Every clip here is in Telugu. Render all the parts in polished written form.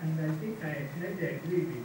And I think I agree with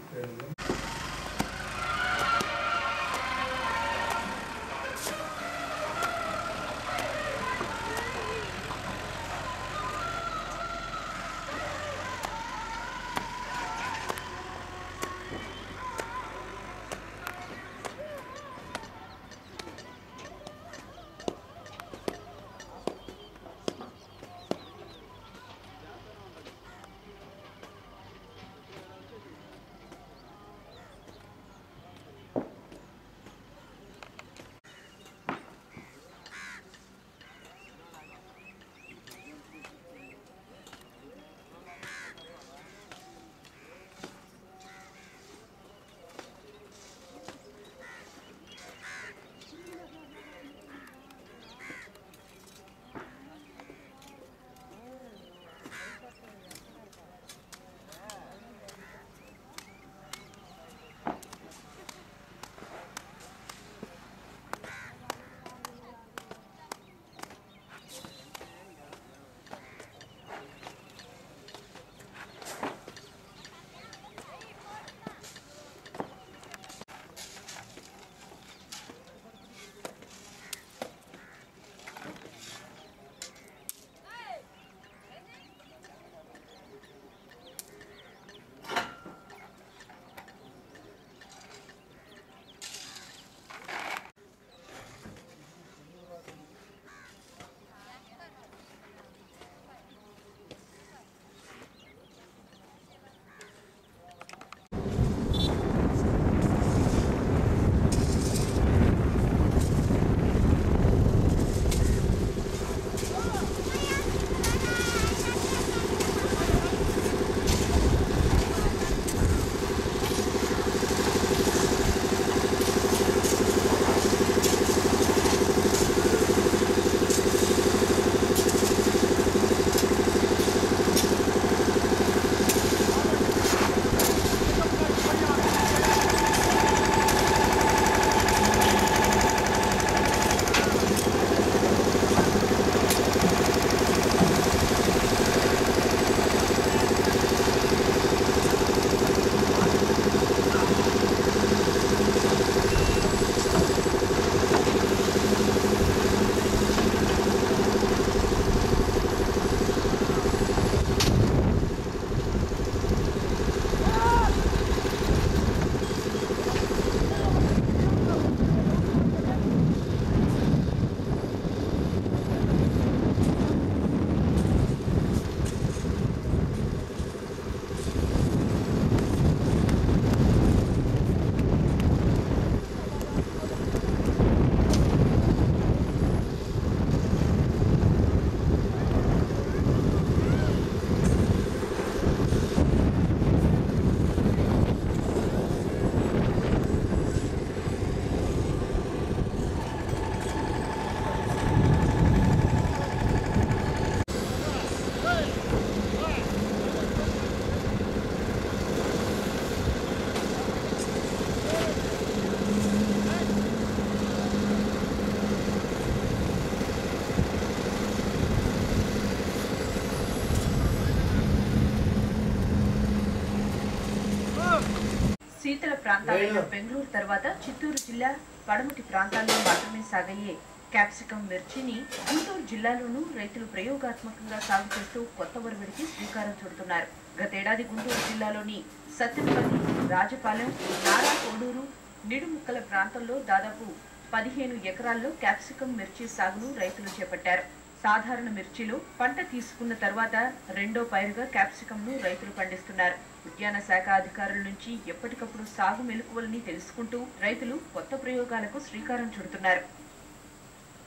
శీతల ప్రాంతాలైన బెంగళూరు తర్వాత చిత్తూరు జిల్లా పడమటి ప్రాంతాల్లో మాత్రమే సాగయ్యే క్యాప్సికం మిర్చిని గుంటూరు జిల్లాలోనూ రైతులు ప్రయోగాత్మకంగా సాగు చేస్తూ కొత్త ఒరవడికి శ్రీకారం చుడుతున్నారు. గతేడాది గుంటూరు జిల్లాలోని సత్తెనపల్లి, రాజపాలెం, నారా కోడూరు, నిడుముక్కల ప్రాంతంలో దాదాపు 15 ఎకరాల్లో క్యాప్సికం మిర్చి సాగును రైతులు చేపట్టారు. సాధారణ మిర్చిలో పంట తీసుకున్న తర్వాత రెండో పైరుగా క్యాప్సికంను రైతులు పండిస్తున్నారు. ఉద్యాన శాఖ అధికారుల నుంచి ఎప్పటికప్పుడు సాగు మెలకువల్ని తెలుసుకుంటూ రైతులు కొత్త ప్రయోగాలకు శ్రీకారం చుడుతున్నారు.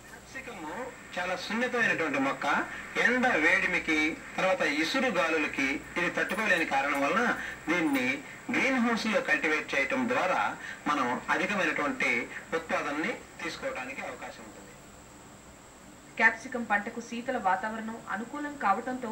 క్యాప్సికమ్ చాలా సున్నితమైనటువంటి మొక్క. ఎండ వేడిమికి తర్వాత ఇసురు గాలులకి ఇది తట్టుకోలేని కారణం వలన దీన్ని గ్రీన్ హౌస్ లో కల్టివేట్ చేయటం ద్వారా మనం అధికమైనటువంటి ఉత్పాదనని తీసుకోవడానికి అవకాశం ఉంటుంది. క్యాప్సికం పంటకు శీతల వాతావరణం అనుకూలం కావడంతో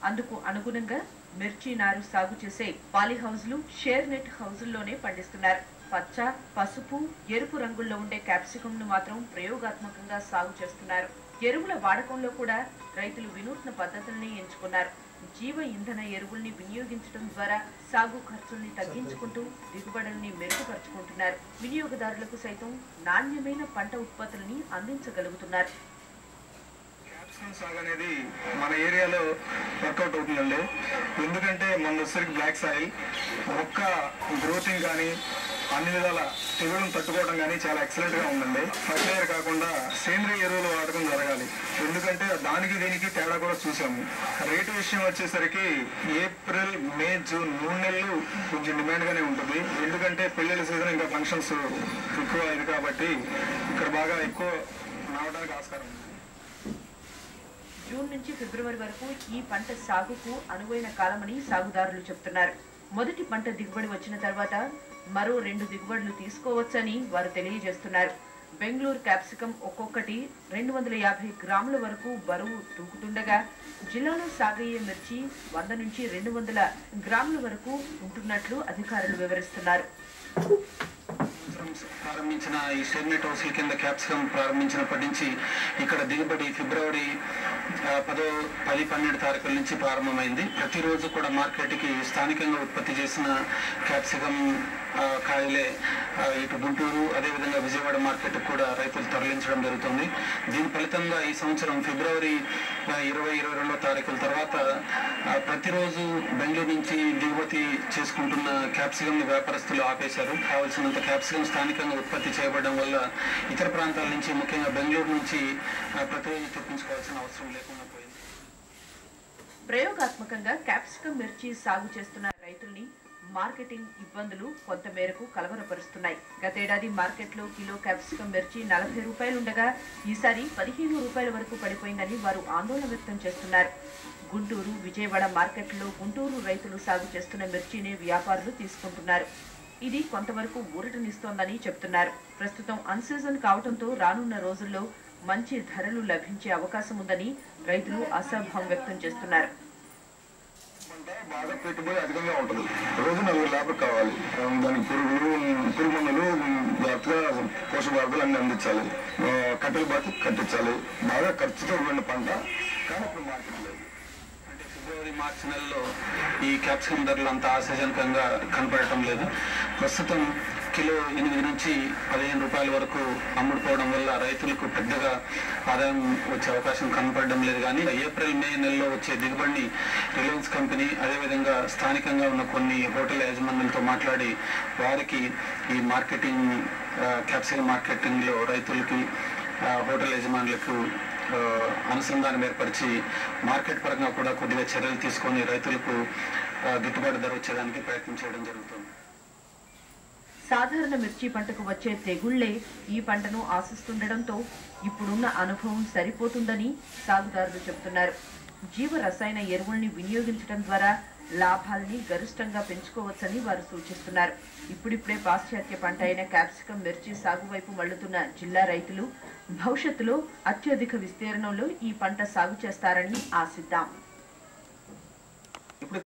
అందుకు అనుగుణంగా మిర్చి నారు సాగు చేసే పాలీహౌజ్లు, షేర్ నెట్ హౌజుల్లోనే పండిస్తున్నారు. పచ్చ, పసుపు, ఎరుపు రంగుల్లో ఉండే క్యాప్సికం ను మాత్రం ప్రయోగాత్మకంగా సాగు చేస్తున్నారు. ఎరువుల వాడకంలో కూడా రైతులు వినూత్న పద్ధతుల్ని ఎంచుకున్నారు. జీవ ఇంధన ఎరువుల్ని వినియోగించడం ద్వారా సాగు ఖర్చుల్ని తగ్గించుకుంటూ దిగుబడుల్ని మెరుగుపరుచుకుంటున్నారు. వినియోగదారులకు సైతం నాణ్యమైన పంట ఉత్పత్తుల్ని అందించగలుగుతున్నారు. సాగు అనేది మన ఏరియాలో వర్కౌట్ అవుతుందండి. ఎందుకంటే మన వచ్చరికి బ్లాక్ సాయిల్ ఒక్క గ్రోతింగ్ కానీ అన్ని విధాల తెగుళ్ళను తట్టుకోవడం కానీ చాలా ఎక్సలెంట్గా ఉందండి. ఫర్టిలైజర్ కాకుండా సేంద్రియ ఎరువులు వాడకం జరగాలి. ఎందుకంటే దానికి దీనికి తేడా కూడా చూసాము. రేటు విషయం వచ్చేసరికి ఏప్రిల్, మే, జూన్ 3 నెలలు కొంచెం డిమాండ్గానే ఉంటుంది. ఎందుకంటే పెళ్ళిళ్ళ సీజన్ ఇంకా ఫంక్షన్స్ ఎక్కువ అయింది కాబట్టి ఇక్కడ బాగా ఎక్కువ రావడానికి ఆస్కారం ఉంది. జూన్ నుంచి ఫిబ్రవరి వరకు ఈ పంట సాగుకు అనువైన కాలమని సాగుదారులు చెబుతున్నారు. మొదటి పంట దిగుబడి వచ్చిన తర్వాత మరో 2 దిగుబడులు తీసుకోవచ్చని వారు తెలియజేస్తున్నారు. బెంగళూరు క్యాప్సికం ఒక్కొక్కటి 250 గ్రాముల వరకు బరువు తూగుతుండగా జిల్లాలో సాగయ్యే మిర్చి 100 నుంచి 200 గ్రాముల వరకు ఉంటున్నట్లు అధికారులు వివరిస్తున్నారు. ప్రారంభించిన ఈ షెర్నెట్ హౌస్ల కింద క్యాప్సికం ప్రారంభించినప్పటి నుంచి ఇక్కడ దిగుబడి ఫిబ్రవరి 10-12 తారీఖుల నుంచి ప్రారంభమైంది. ప్రతిరోజు కూడా మార్కెట్కి స్థానికంగా ఉత్పత్తి చేసిన క్యాప్సికం కాయలే ఇటు గుంటూరు అదేవిధంగా విజయవాడ మార్కెట్ కూడా రైతులు తరలించడం జరుగుతుంది. దీని ఫలితంగా ఈ సంవత్సరం ఫిబ్రవరి 20-22 తారీఖుల తర్వాత ప్రతిరోజు బెంగళూరు నుంచి దిగుమతి చేసుకుంటున్న క్యాప్సికం వ్యాపారస్తులు ఆపేశారు. కావాల్సినంత క్యాప్సికం స్థానికంగా ఉత్పత్తి చేయబడడం వల్ల ఇతర ప్రాంతాల నుంచి ముఖ్యంగా బెంగళూరు నుంచి ప్రతిరోజు తెప్పించుకోవాల్సిన అవసరం లేకుండా పోయింది. ప్రయోగాత్మకంగా క్యాప్సికం మిర్చి సాగు చేస్తున్న రైతుల్ని మార్కెటింగ్ ఇబ్బందులు కొంత మేరకు కలవరపరుస్తున్నాయి. గతేడాది మార్కెట్లో కిలో క్యాప్సికం మిర్చి 40 రూపాయలుండగా ఈసారి 15 రూపాయల వరకు పడిపోయిందని వారు ఆందోళన వ్యక్తం చేస్తున్నారు. గుంటూరు, విజయవాడ మార్కెట్లో గుంటూరు రైతులు సాగు చేస్తున్న మిర్చిని వ్యాపారులు తీసుకుంటున్నారు. ఇది కొంతవరకు ఊరటనిస్తోందని చెబుతున్నారు. ప్రస్తుతం అన్సీజన్ కావడంతో రానున్న రోజుల్లో మంచి ధరలు లభించే అవకాశం ఉందని రైతులు ఆశాభావం వ్యక్తం చేస్తున్నారు. బాగా పెట్టుబడి అధికంగా ఉంటుంది. రోజు 4 లేబర్ కావాలి. దానికి పురుగు మందులు జాగ్రత్తగా పోషక పదార్థాలు అన్ని అందించాలి. కట్టెలు బాతి కట్టించాలి. బాగా ఖర్చుతో కూడిన పంట, కానీ ఇప్పుడు మార్కెట్ లేదు. అంటే ఫిబ్రవరి, మార్చి నెలలో ఈ క్యాప్సికం ధరలు అంత ఆశాజనకంగా కనపడటం లేదు. ప్రస్తుతం కిలో 8 నుంచి 15 రూపాయల వరకు అమ్ముడుపోవడం వల్ల రైతులకు పెద్దగా ఆదాయం వచ్చే అవకాశం కనపడడం లేదు. కానీ ఏప్రిల్, మే నెలలో వచ్చే దిగుబడిని రిలయన్స్ కంపెనీ అదేవిధంగా స్థానికంగా ఉన్న కొన్ని హోటల్ యాజమాన్యాలతో మాట్లాడి వారికి ఈ మార్కెటింగ్ క్యాప్సికం మార్కెటింగ్లో రైతులకి హోటల్ యజమానులకు అనుసంధానం ఏర్పరిచి మార్కెట్ పరంగా కూడా కొద్దిగా చర్యలు తీసుకొని రైతులకు గిట్టుబాటు ధర వచ్చేదానికి ప్రయత్నం చేయడం జరుగుతుంది. సాధారణ మిర్చి పంటకు వచ్చే తెగుళ్లే ఈ పంటను ఆశిస్తుండటంతో ఇప్పుడున్న అనుభవం సరిపోతుందని సాగుదారులు చెబుతున్నారు. జీవ రసాయన ఎరువుల్ని వినియోగించడం ద్వారా లాభాల్ని గరిష్టంగా పెంచుకోవచ్చని వారు సూచిస్తున్నారు. ఇప్పుడిప్పుడే పాశ్చాత్య పంట అయిన క్యాప్సికం మిర్చి సాగు వైపు మళ్లుతున్న జిల్లా రైతులు భవిష్యత్తులో అత్యధిక విస్తీర్ణంలో ఈ పంట సాగు చేస్తారని ఆశిద్దాం.